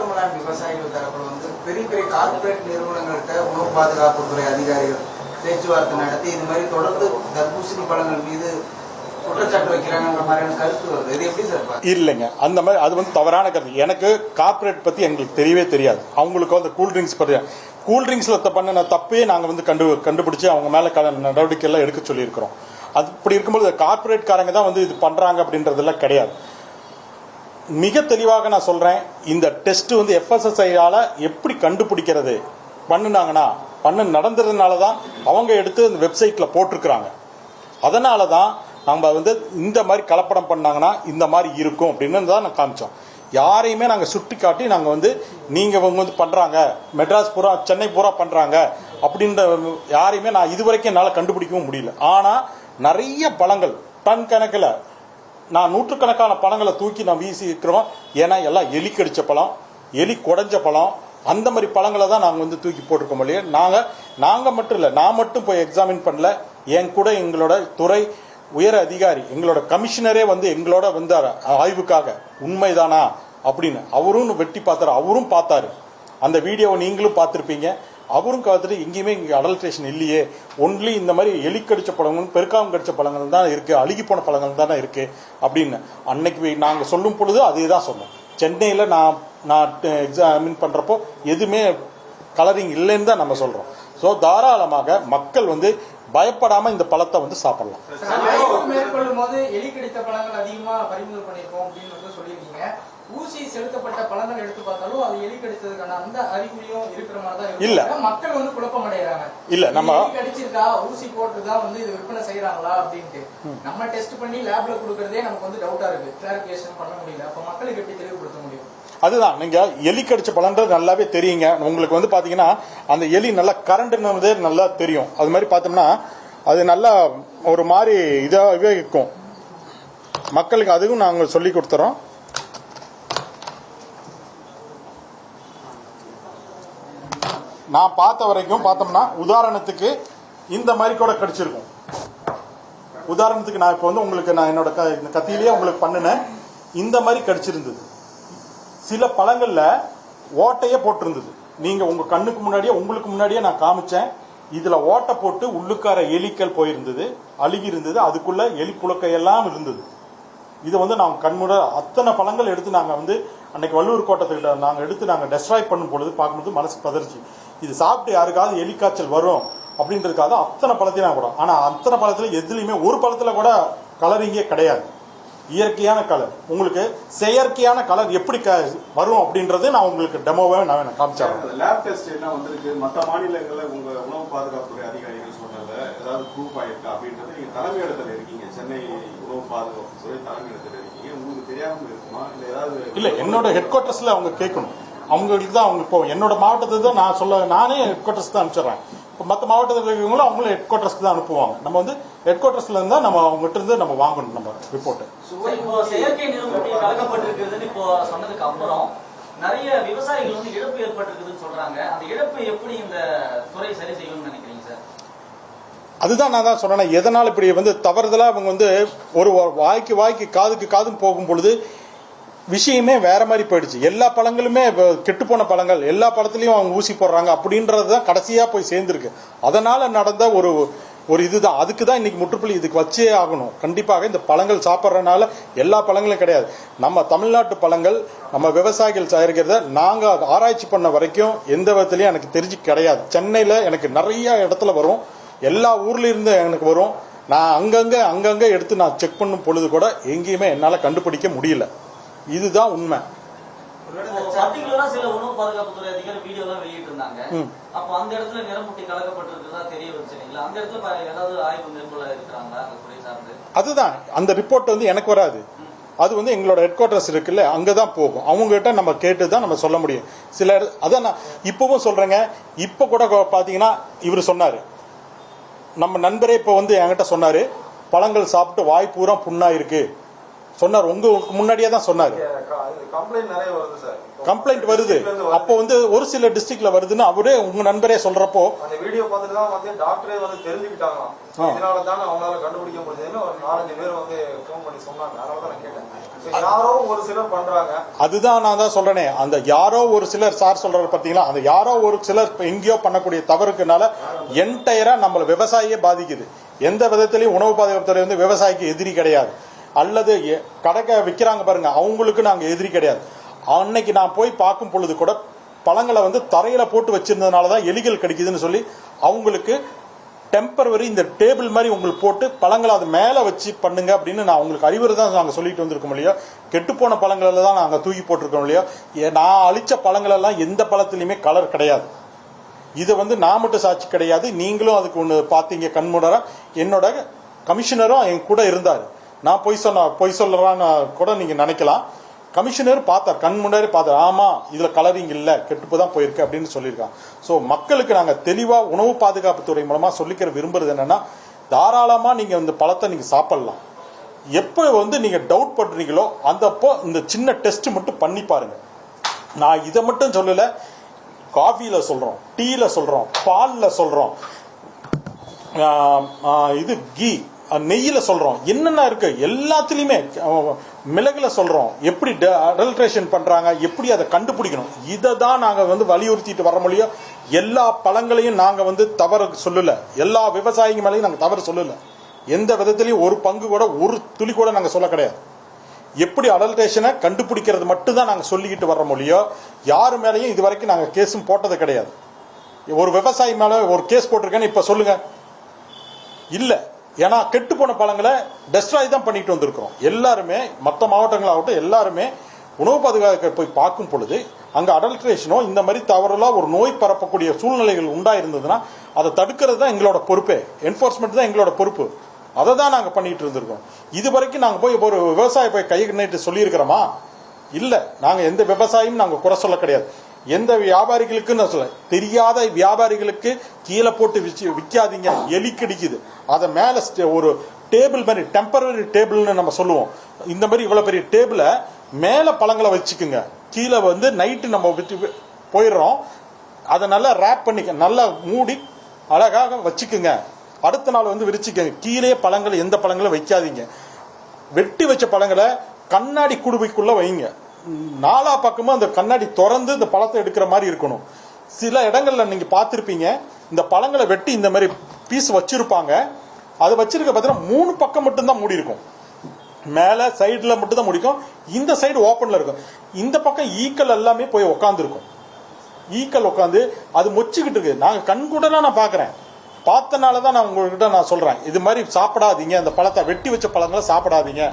நாகமலான் விவசாயிகள் தரப்புல வந்து பெரிய பெரிய கார்பரேட் நிறுவனங்கள்கிட்ட உணவு பாதுகாப்புத்துறை அதிகாரிகள் பேச்சுவார்த்தை நடத்தி இது மாதிரி தொடர்ந்து தர்பூசணி பழங்கள் மீது குற்றச்சாட்டு வைக்கிறாங்கிற மாதிரியான கருத்து வருது. இது எப்படி சார்? இல்லைங்க, அந்த மாதிரி அது வந்து தவறான கருத்து. எனக்கு கார்பரேட் பத்தி எங்களுக்கு தெரியவே தெரியாது. அவங்களுக்கு வந்து கூல்ட்ரிங்க்ஸ் பற்றி கூல்ட்ரிங்க்ஸ்ல பண்ண தப்பே நாங்கள் வந்து கண்டுபிடிச்சு அவங்க மேல நடவடிக்கை எல்லாம் எடுக்க சொல்லியிருக்கிறோம். அது இப்படி இருக்கும்போது கார்பரேட் காரங்க தான் வந்து இது பண்றாங்க அப்படின்றதெல்லாம் கிடையாது. மிக தெளிவாக நான் சொல்றேன், இந்த டெஸ்ட் வந்து FSSAI எப்படி கண்டுபிடிக்கிறது பண்ணுனாங்கன்னா நடந்ததுனால தான் அவங்க எடுத்து இந்த வெப்சைட்ல போட்டிருக்கிறாங்க. அதனால தான் நம்ம வந்து இந்த மாதிரி கலப்படம் பண்ணாங்கன்னா இந்த மாதிரி இருக்கும் அப்படின்னு தான் நான் காமிச்சோம். யாரையுமே நாங்கள் சுட்டி காட்டி நாங்கள் வந்து நீங்கள் வந்து பண்ணுறாங்க, மெட்ராஸ் பூரா சென்னை பூரா பண்ணுறாங்க அப்படின்ற யாரையுமே நான் இதுவரைக்கும் என்னால் கண்டுபிடிக்கவும் முடியல. ஆனால் நிறைய பழங்கள் டன் கணக்கில் நான் நூற்றுக்கணக்கான பழங்களை தூக்கி நான் வீசி இருக்கிறோம். ஏன்னா எல்லாம் எலி கடிச்ச பழம், எலி குடைஞ்ச பழம், அந்த மாதிரி பழங்களை தான் நாங்கள் வந்து தூக்கி போட்டிருக்கோம். இல்லையா நாங்கள் மட்டும் இல்லை, நான் மட்டும் போய் எக்ஸாமின் பண்ணல, என் கூட எங்களோட துறை உயர் அதிகாரி எங்களோட கமிஷனரே வந்து எங்களோட வந்தார் ஆய்வுக்காக. உண்மைதானா அப்படின்னு அவரும் வெட்டி பார்த்தாரு, அவரும் பார்த்தாரு. அந்த வீடியோவை நீங்களும் பார்த்துருப்பீங்க. அவரும் பார்த்துட்டு எங்கேயுமே இங்கே அடல்ட்ரேஷன் இல்லையே, ஒன்லி இந்த மாதிரி எலி கடிச்ச பழங்கள் பெருக்காம கடிச்ச பழங்கள் தான் இருக்கு, அழுகி போன பழங்கள் தானே இருக்கு அப்படின்னு அன்னைக்கு நாங்கள் சொல்லும் பொழுது அதே தான் சொன்னோம். சென்னையில் நான் எக்ஸாமின் பண்றப்போ எதுவுமே கலரிங் இல்லைன்னு தான் நம்ம சொல்றோம். ஸோ தாராளமாக மக்கள் வந்து பயப்படாம இந்த பழத்தை வந்து சாப்பிடலாம். மேற்கொள்ளும் போது எலி கடித்த பழங்கள் அதிகமா பறிமுதல் பண்ணிருக்கோம் அப்படின்னு வந்து சொல்லியிருக்கீங்க. ஊசி செலுத்தப்பட்ட பழங்கள் எடுத்து பார்த்தாலும் அது எலி கடித்ததுக்கான அந்த அறிகுறியும் இருக்கிற மாதிரி தான் இல்ல. மக்கள் வந்து குழப்பம் அடைகிறாங்க. இல்ல நம்ம கடிச்சிருக்கா ஊசி போட்டுதான் வந்து இது விற்பனை செய்யறாங்களா அப்படின்ட்டு நம்ம டெஸ்ட் பண்ணி லேப்ல கொடுக்கறதே நமக்கு வந்து டவுட்டா இருக்கு. கிளாரிபிகேஷன் பண்ண முடியல. அப்ப மக்களுக்கு எப்படி தெளிவுபடுத்த முடியும்? அதுதான், நீங்க எலி கடிச்ச பழன்றது நல்லாவே தெரியுங்க. உங்களுக்கு வந்து பாத்தீங்கன்னா அந்த எலி நல்லா கரண்ட்னதே நல்லா தெரியும். அது மாதிரி பார்த்தோம்னா அது நல்லா ஒரு மாதிரி இதாகவே இருக்கும். மக்களுக்கு அதுவும் நாங்கள் சொல்லி கொடுத்துறோம். நான் பார்த்த வரைக்கும் பார்த்தோம்னா உதாரணத்துக்கு இந்த மாதிரி கூட கடிச்சிருக்கும். உதாரணத்துக்கு நான் இப்போ வந்து உங்களுக்கு நான் என்னோட கத்தியிலேயே உங்களுக்கு பண்ணினேன். இந்த மாதிரி கடிச்சிருந்தது. சில பழங்கள்ல ஓட்டையே போட்டிருந்தது. நீங்க உங்க கண்ணுக்கு முன்னாடியே உங்களுக்கு முன்னாடியே நான் காமிச்சேன். இதுல ஓட்டை போட்டு உள்ளுக்கார எலிக்கல் போயிருந்தது, அழுகி இருந்தது, அதுக்குள்ள எலி புழக்கையெல்லாம் இருந்தது. இதை வந்து நாங்கள் கண்முட அத்தனை பழங்கள் எடுத்து நாங்கள் வந்து அன்னைக்கு வள்ளுவர் கோட்டத்துக்கிட்ட நாங்கள் எடுத்து நாங்கள் டெஸ்ட்ராய் பண்ணும் பொழுது பார்க்கும்போது மனசு பதறிச்சு. இது சாப்பிட்டு யாருக்காவது எலிக்காய்ச்சல் வரும் அப்படின்றதுக்காக அத்தனை பழத்தையும் நான் கூட. ஆனால் அத்தனை பழத்துல எதுலையுமே ஒரு பழத்துல கூட கலரிங்கே கிடையாது. இயற்கையான கலர். உங்களுக்கு செயற்கையான கலர் எப்படி வரும் அப்படின்றது நான் உங்களுக்கு டெமோவே நான் காமிச்சேன். லேப் டெஸ்ட் என்ன வந்திருக்கு, மற்ற மாநிலங்கள்ல உங்க உணவு பாதுகாப்புத்துறை அதிகாரிகள் சொன்னது ஏதாவது ப்ரூஃப் ஆயிருக்கா அப்படின்றது நீங்க தலைமை இடத்துல இருக்கீங்க, சென்னை உணவு பாதுகாப்புத்துறை தலைமை இடத்துல இருக்கீங்க, உங்களுக்கு தெரியாம இருக்குமா இல்ல ஏதாவது? இல்ல, என்னோட ஹெட் குவார்டர்ஸ்ல அவங்க கேட்கணும். அவங்களுக்கு தான் அவங்க இப்போ என்னோட மாவட்டத்துக்கு தான் நான் சொல்ல, நானே ஹெட் குவார்டர்ஸ் தான் அனுப்பிச்சிடுறேன். இப்போ மற்ற மாவட்டத்தில் இருக்கிறவங்களும் அவங்களும் ஹெட் குவார்டர்ஸ்க்கு தான் அனுப்புவாங்க. நம்ம வந்து ஹெட் குவார்டர்ஸ்ல இருந்தா நம்ம அவங்ககிட்ட இருந்து நம்ம வாங்கணும் நம்ம ரிப்போர்ட். இப்போ செயற்கை நிறுவனத்தில் கலக்கப்பட்டிருக்குதுன்னு இப்போ சொன்னதுக்கு அப்புறம் நிறைய விவசாயிகள் வந்து இழப்பு ஏற்பட்டிருக்குதுன்னு சொல்றாங்க. அந்த இழப்பு எப்படி இந்த துறை சரி செய்யணும்னு நினைக்கிறீங்க சார்? அதுதான் நான் தான் சொன்னேன். எதனால் இப்படி வந்து தவறுதலா அவங்க வந்து ஒரு வாய்க்கு காதுக்கு காதுன்னு போகும் பொழுது விஷயமே வேற மாதிரி போயிடுச்சு. எல்லா பழங்களுமே கெட்டு போன பழங்கள், எல்லா பழத்திலையும் அவங்க ஊசி போடுறாங்க அப்படின்றதுதான் கடைசியா போய் சேர்ந்திருக்கு. அதனால நடந்த ஒரு இதுதான். அதுக்கு தான் இன்னைக்கு முற்றுப்புள்ளி இதுக்கு வச்சே ஆகணும். கண்டிப்பாக இந்த பழங்கள் சாப்பிட்றதுனால எல்லா பழங்களும் கிடையாது. நம்ம தமிழ்நாட்டு பழங்கள் நம்ம விவசாயிகள் தயாரிக்கிறத நாங்க ஆராய்ச்சி பண்ண வரைக்கும் எந்த விதத்திலையும் எனக்கு தெரிஞ்சு கிடையாது. சென்னையில எனக்கு நிறைய இடத்துல வரும், எல்லா ஊர்ல இருந்து எனக்கு வரும். நான் அங்கங்க எடுத்து நான் செக் பண்ணும் பொழுது கூட எங்கேயுமே என்னால கண்டுபிடிக்க முடியல. இதுதான் உண்மை. பர்டிகுலரா சில உணவு பாதுகாப்புத்துறை அதிகாரி வீடியோ தான் வெளியிட்டு இருந்தாங்க. அப்ப அந்த இடத்துல நிறமுட்டி கலக்கப்பட்டிருக்கிறதா தெரிய வந்துச்சுங்களா? அந்த இடத்துல ஏதாவது ஆய்வு மேற்கொள்ள இருக்கிறாங்களா அந்த துறை சார்ந்து? அதுதான், அந்த ரிப்போர்ட் வந்து எனக்கு வராது. அது வந்து எங்களோட ஹெட் குவார்டர்ஸ் இருக்குல்ல, அங்கதான் போகும். அவங்க கிட்ட நம்ம கேட்டுதான் நம்ம சொல்ல முடியும். சில அதான் நான் இப்பவும் சொல்றேங்க. இப்ப கூட பாத்தீங்கன்னா இவர் சொன்னாரு, நம்ம நண்பரே இப்ப வந்து என்கிட்ட சொன்னாரு, பழங்கள் சாப்பிட்டு வாய் பூரா புண்ணா இருக்கு சொன்னார். உங்களுக்கு முன்னாடியே தான் சொன்னாரு. கம்ப்ளைண்ட் நிறைய வருது சார். கம்ப்ளைண்ட் வருது. அப்போ வந்து ஒரு சில டிஸ்ட்ரிக்ட்ல வருதுன்னு அவரே உங்க நண்பரே சொல்றப்போ அந்த வீடியோ பார்த்துட்டு தான் வந்து டாக்டரே வந்து தெரிஞ்சுக்கிட்டாங்களாம். இதனால தானே அவங்களால கண்டுபிடிக்க முடியுதுன்னு ஒரு 4-5 பேர் வந்து ஃபோன் பண்ணி சொன்னாங்க. அதனால தான் நான் கேட்டேன். யாரோ ஒரு சிலர் பண்றாங்க. அதுதான் நான் தான் சொல்றேனே, அந்த யாரோ ஒரு சிலர் சார் சொல்றது பாத்தீங்களா, அந்த யாரோ ஒரு சிலர் எங்கேயோ பண்ணக்கூடிய தவறுக்குனால என்டையரா நம்மள விவசாயியே பாதிக்குது. எந்த விதத்திலையும் உணவு பாதுகாப்புத்துறை வந்து விவசாயிக்கு எதிரி கிடையாது. அல்லது கடைக்க விற்கிறாங்க பாருங்க, அவங்களுக்கு நாங்க எதிரி கிடையாது. அன்னைக்கு நான் போய் பார்க்கும் பொழுது கூட பழங்களை வந்து தரையில போட்டு வச்சிருந்ததுனால தான் எலிகள் கடிக்குதுன்னு சொல்லி அவங்களுக்கு டெம்பரவரி இந்த டேபிள் மாதிரி உங்களுக்கு போட்டு பழங்களை அது மேலே வச்சு பண்ணுங்க அப்படின்னு நான் உங்களுக்கு அறிவுரை தான் நாங்கள் சொல்லிட்டு வந்திருக்கோம் இல்லையா. கெட்டுப்போன பழங்களில் தான் நாங்கள் தூக்கி போட்டிருக்கோம் இல்லையா. நான் அழிச்ச பழங்களெல்லாம் எந்த பழத்துலையுமே கலர் கிடையாது. இது வந்து நான் மட்டும் சாட்சி கிடையாது, நீங்களும் அதுக்கு ஒன்று பார்த்தீங்க கண்முடரா. என்னோட கமிஷனரும் என் கூட இருந்தார். நான் பொய் சொல்றான்னு கூட நீங்க நினைக்கலாம். கமிஷனர் பார்த்தார், கண் முன்னாடி பார்த்தார். ஆமா, இதுல கலரிங் இல்ல, கெட்டுப்பு தான் போயிருக்கு அப்படின்னு சொல்லியிருக்காங்க. ஸோ மக்களுக்கு நாங்க தெளிவா உணவு பாதுகாப்புத்துறை மூலமா சொல்லிக்கிற விரும்புறது என்னன்னா, தாராளமா நீங்க இந்த பழத்தை நீங்க சாப்பிடலாம். எப்போ வந்து நீங்க டவுட் பண்றீங்களோ அந்தப்போ இந்த சின்ன டெஸ்ட் மட்டும் பண்ணி பாருங்க. நான் இதை மட்டும் சொல்லல, காஃபில சொல்றோம், டீல சொல்றோம், பால்ல சொல்றோம், இது கீ நெய்யில சொல்றோம், என்னென்ன இருக்கு எல்லாத்துலயுமே, மிளகுல சொல்றோம், எப்படி அடல்ட்ரேஷன் பண்றாங்க, எப்படி அதை கண்டுபிடிக்கணும். இதை தான் நாங்க வந்து வலியுறுத்திட்டு வர முடியும். எல்லா பழங்களையும் நாங்க வந்து தவறு சொல்லல, எல்லா விவசாயிங்க மேலையும் நாங்க தவறு சொல்லல. எந்த விதத்திலையும் ஒரு பங்கு கூட, ஒரு துளி கூட நாங்க சொல்ல கிடையாது. எப்படி அடல்ட்ரேஷனை கண்டுபிடிக்கிறது மட்டும் தான் நாங்க சொல்லிக்கிட்டு வர முடியும். யாரு மேலையும் இது வரைக்கும் நாங்க கேஸும் போட்டது கிடையாது. ஒரு விவசாயி மேல ஒரு கேஸ் போட்டிருக்கேன்னு இப்ப சொல்லுங்க, இல்ல. ஏன்னா கெட்டு போன பழங்களை டெஸ்ட்ராய் தான் பண்ணிட்டு வந்திருக்கிறோம். எல்லாருமே மற்ற மாவட்டங்களாகட்டும் எல்லாருமே உணவு பாதுகாக்க போய் பார்க்கும் பொழுது அங்க அடல்ட்ரேஷனோ இந்த மாதிரி தவறெல்லாம் ஒரு நோய் பரப்பக்கூடிய சூழ்நிலைகள் உண்டாயிருந்ததுன்னா அதை தடுக்கிறது தான் எங்களோட பொறுப்பே. என்ஃபோர்ஸ்மெண்ட் தான் எங்களோட பொறுப்பு. அதை தான் நாங்க பண்ணிட்டு இருந்திருக்கோம். இது வரைக்கும் நாங்க போய் ஒரு விவசாயி போய் கை நீட்டு சொல்லியிருக்கிறோமா? இல்ல. நாங்க எந்த விவசாயியும் நாங்க குறை சொல்ல கிடையாது. எந்த வியாபாரிகளுக்கு நான் சொல்ல, தெரியாத வியாபாரிகளுக்கு கீழே போட்டு விற்காதீங்க, எலி கடிக்குது. அதை மேல ஒரு டேபிள் மாதிரி டெம்பரரி டேபிள்னு நம்ம சொல்லுவோம். இந்த மாதிரி இவ்வளவு பெரிய டேபிளை மேல பழங்களை வச்சுக்குங்க, கீழே வந்து நைட்டு நம்ம விட்டு போயிடுறோம். அதை நல்லா ரேப் பண்ணிக்க, நல்லா மூடி அழகாக வச்சுக்குங்க. அடுத்த நாள் வந்து விரிச்சுக்கங்க. கீழே பழங்கள் எந்த பழங்களும் வைக்காதீங்க. வெட்டி வச்ச பழங்களை கண்ணாடி குடுவைக்குள்ள வைங்க. நாலா பக்கமும் அந்த கண்ணாடி திறந்து இந்த பழத்தை எடுக்கிற மாதிரி இருக்கணும். சில இடங்கள்ல நீங்க பார்த்திருப்பீங்க, இந்த பழங்களை வெட்டி இந்த மாதிரி பீஸ் வச்சிருப்பாங்க. அது வச்சிருக்க பார்த்தீங்கன்னா 3 பக்கம் மட்டும்தான் மூடி இருக்கும். மேல சைடுல மட்டும் தான் முடிக்கும், இந்த சைடு ஓப்பன்ல இருக்கும். இந்த பக்கம் ஈக்கள் எல்லாமே போய் உட்காந்துருக்கும். ஈக்கள் உட்காந்து அது மொச்சுக்கிட்டு இருக்கு. நாங்க கண்கூட நான் பாக்குறேன், பார்த்தனால தான் நான் உங்ககிட்ட நான் சொல்றேன், இது மாதிரி சாப்பிடாதீங்க, அந்த பழத்தை வெட்டி வச்ச பழங்களை சாப்பிடாதீங்க.